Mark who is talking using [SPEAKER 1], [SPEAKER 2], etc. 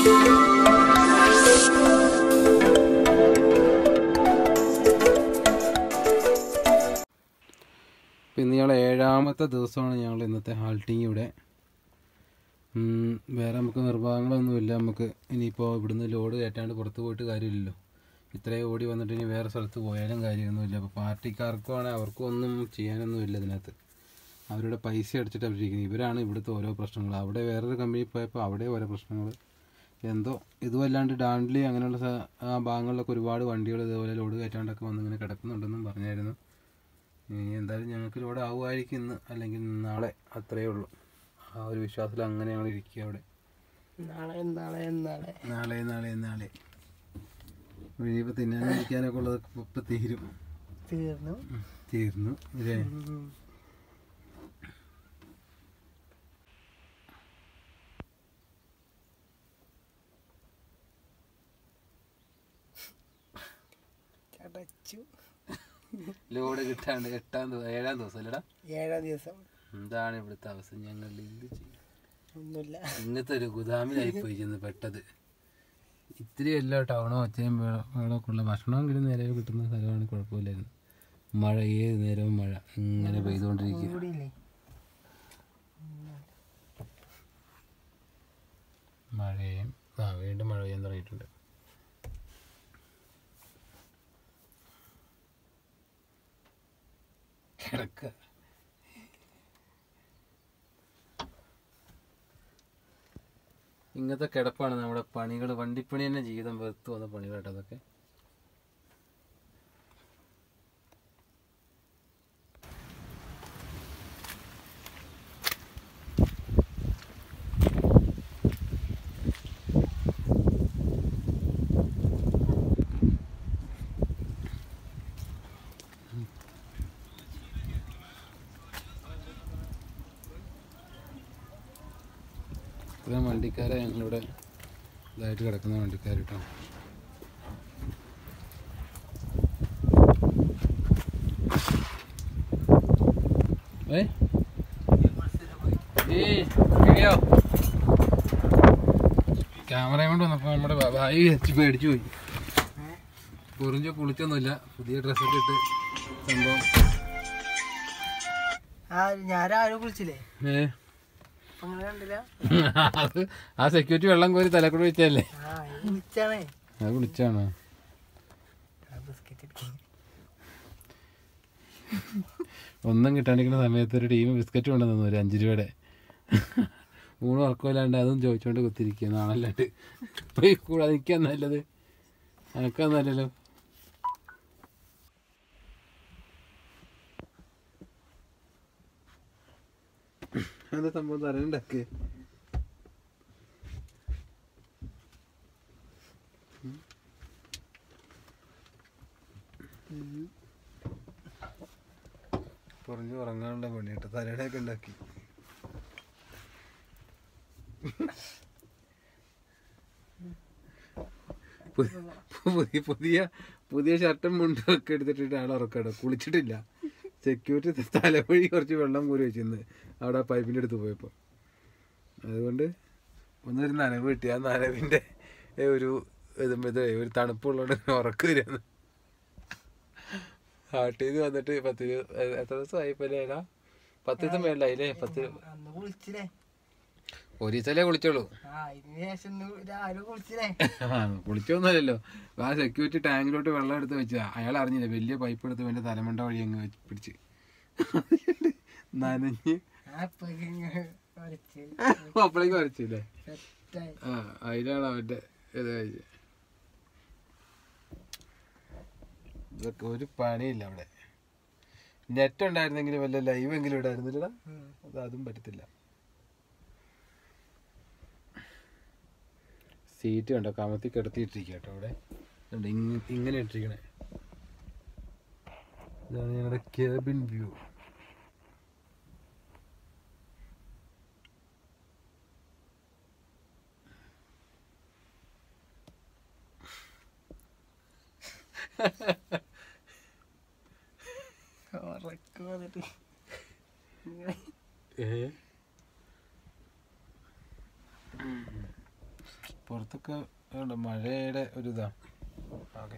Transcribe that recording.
[SPEAKER 1] ഇന്ന് ഞങ്ങൾ 7ാമത്തെ ദിവസമാണ് ഞങ്ങൾ ഇന്നത്തെ ഹാൾട്ടിങ് ഇവിടെ. വേറെ നമുക്ക് നിർവാഹങ്ങളൊന്നുമില്ല. നമുക്ക് ഇനിയിപ്പോൾ ഇവിടുന്ന് ലോഡ് കയറ്റാണ്ട് പുറത്ത് പോയിട്ട് കാര്യമില്ലല്ലോ. ഇത്രയും ഓടി വന്നിട്ട് ഇനി വേറെ സ്ഥലത്ത് പോയാലും കാര്യമൊന്നുമില്ല. അപ്പോൾ പാർട്ടിക്കാർക്കും ആണെങ്കിൽ അവർക്കും ഒന്നും ചെയ്യാനൊന്നുമില്ല ഇതിനകത്ത്. അവരുടെ പൈസ അടിച്ചിട്ട് അവരിരിക്കുന്നത്. ഇവരാണ് ഇവിടുത്തെ ഓരോ പ്രശ്നങ്ങൾ. അവിടെ വേറൊരു കമ്പനി പോയപ്പോൾ അവിടെ ഓരോ പ്രശ്നങ്ങൾ എന്തോ. ഇതുമല്ലാണ്ട് ഡാൻഡ്ലി അങ്ങനെയുള്ള ആ ഭാഗങ്ങളിലൊക്കെ ഒരുപാട് വണ്ടികൾ ഇതേപോലെ ലോഡ് കയറ്റാണ്ടൊക്കെ വന്നിങ്ങനെ കിടക്കുന്നുണ്ടെന്നും പറഞ്ഞായിരുന്നു. ഇനി എന്തായാലും ഞങ്ങൾക്ക് ലോഡ് ആവുമായിരിക്കും ഇന്ന്, അല്ലെങ്കിൽ നാളെ. അത്രയേ ഉള്ളൂ. ആ ഒരു വിശ്വാസത്തിൽ അങ്ങനെ ഞങ്ങൾ ഇരിക്കുക അവിടെ. നാളെ ഇനിയിപ്പോൾ തിന്നാനും ഇരിക്കാനൊക്കെ ഉള്ളത് ഇപ്പം തീർന്നു അല്ലേ? ലോഡ് കിട്ടാണ്ട് 7ാം ദിവസം അല്ലടാ?
[SPEAKER 2] 7ാം ദിവസം.
[SPEAKER 1] എന്താണ് ഇവിടുത്തെ അവസ്ഥ? ഞങ്ങൾ എന്ത് ചെയ്യും? ഒന്നുമില്ല. ഇങ്ങനത്തെ ഒരു ഗുദാമിലായി പോയി ചെന്ന് പെട്ടത്. ഇത്തിരി എല്ലാ ടൗണോ ഒച്ചയും വെള്ളമൊക്കെ ഉള്ള ഭക്ഷണമെങ്കിലും നേരെ കിട്ടുന്ന സ്ഥലമാണ്. കുഴപ്പമില്ലായിരുന്നു. മഴ ഏത് നേരവും മഴ ഇങ്ങനെ പെയ്തുകൊണ്ടിരിക്കുക. മഴയും വീണ്ടും മഴ പെയ്യാൻ തുടങ്ങിയിട്ടുണ്ട്. കിടക്ക ഇങ്ങനത്തെ കിടപ്പാണ് നമ്മുടെ പണികൾ. വണ്ടിപ്പണി തന്നെ ജീവിതം വെറുത്തു വന്ന പണികളാട്ടോ അതൊക്കെ. ഇത്രയും വണ്ടിക്കാരെ ഞങ്ങളിവിടെ ഇതായിട്ട് കിടക്കുന്ന വണ്ടിക്കാർ കേട്ടോ. ക്യാമറയും കൊണ്ട് വന്നപ്പോൾ നമ്മുടെ ഭായി വെച്ച് പേടിച്ചു പോയി. കുളിച്ചൊന്നുമില്ല, പുതിയ ഡ്രസ്സൊക്കെ ഇട്ട് സംഭവം.
[SPEAKER 2] ഞാനും കുളിച്ചില്ലേ?
[SPEAKER 1] ആ സെക്യൂരിറ്റി വെള്ളം കോരി തലക്കൂടെ വെച്ചല്ലേ? അത് കുളിച്ചാണോ? ഒന്നും കിട്ടാണ്ടിരിക്കുന്ന സമയത്ത് ഒരു ടീം ബിസ്ക്കറ്റ് കൊണ്ടുവന്നു, ഒരു 5 രൂപയുടെ. ഊണ് ഉറക്കമില്ലാണ്ട് അതും ചോദിച്ചോണ്ട് കുത്തിരിക്കുക. നാളല്ലാണ്ട് പോയി കൂടാ. നിൽക്കാൻ നല്ലത്, എനക്കന്നല്ലല്ലോ. എന്താ സംഭവം തരണ്ടാക്ക്? കുറഞ്ഞു ഉറങ്ങാനുള്ള പണി കേട്ടോ. തലയുടെയൊക്കെ ഉണ്ടാക്കി. പുതിയ ഷർട്ടും മുണ്ടും ഒക്കെ എടുത്തിട്ടിട്ട് ആൾ ഉറക്കാടോ. കുളിച്ചിട്ടില്ല. സെക്യൂരിറ്റി തലവഴി കുറച്ച് വെള്ളം കോരി വെച്ചിരുന്ന് അവിടെ പൈപ്പിൻ്റെ അടുത്ത് പോയപ്പോൾ. അതുകൊണ്ട് ഒന്നൊരു നനവ് കിട്ടി. ആ നനവിൻ്റെ ഒരു തണുപ്പുള്ളതുകൊണ്ട് ഉറക്കം വരുന്നു. ഹാർട്ടിൽ നിന്ന് വന്നിട്ട് എത്ര ദിവസമായിപ്പോലെ? 10 ദിവസം വേണ്ടായില്ലേ? 10 ഒരു ദിവസമല്ലേ കുളിച്ചോളൂ. കുളിച്ചോന്നല്ലോ. ആ സെക്യൂരിറ്റി ടാങ്കിലോട്ട് വെള്ളം എടുത്ത് വെച്ചാ അയാൾ അറിഞ്ഞില്ല. വലിയ പൈപ്പ് എടുത്ത് എൻ്റെ തലമണ്ട വഴി അങ്ങ് പിടിച്ച് നനഞ്ഞ് അപ്പളേക്ക് വരച്ചില്ലേ? അതിലാണ് അവൻ്റെ ഇത് കഴിച്ചത്. ഇതൊക്കെ ഒരു പണിയില്ല അവിടെ. നെറ്റ് ഉണ്ടായിരുന്നെങ്കിലും വല്ല ലൈവ് എങ്കിലും ഇടായിരുന്നില്ലടാ. അതും പറ്റത്തില്ല. സീറ്റ് കണ്ടോ? കമത്തി കിടത്തിയിട്ടിരിക്കുക കേട്ടോ അവിടെ. ഇങ്ങനെ ഇട്ടിരിക്കണേ. ഇതാണ് ഞങ്ങളുടെ കേബിൻ വ്യൂ. പുറത്തൊക്കെ മഴയുടെ ഒരു ഇതാ ആകെ.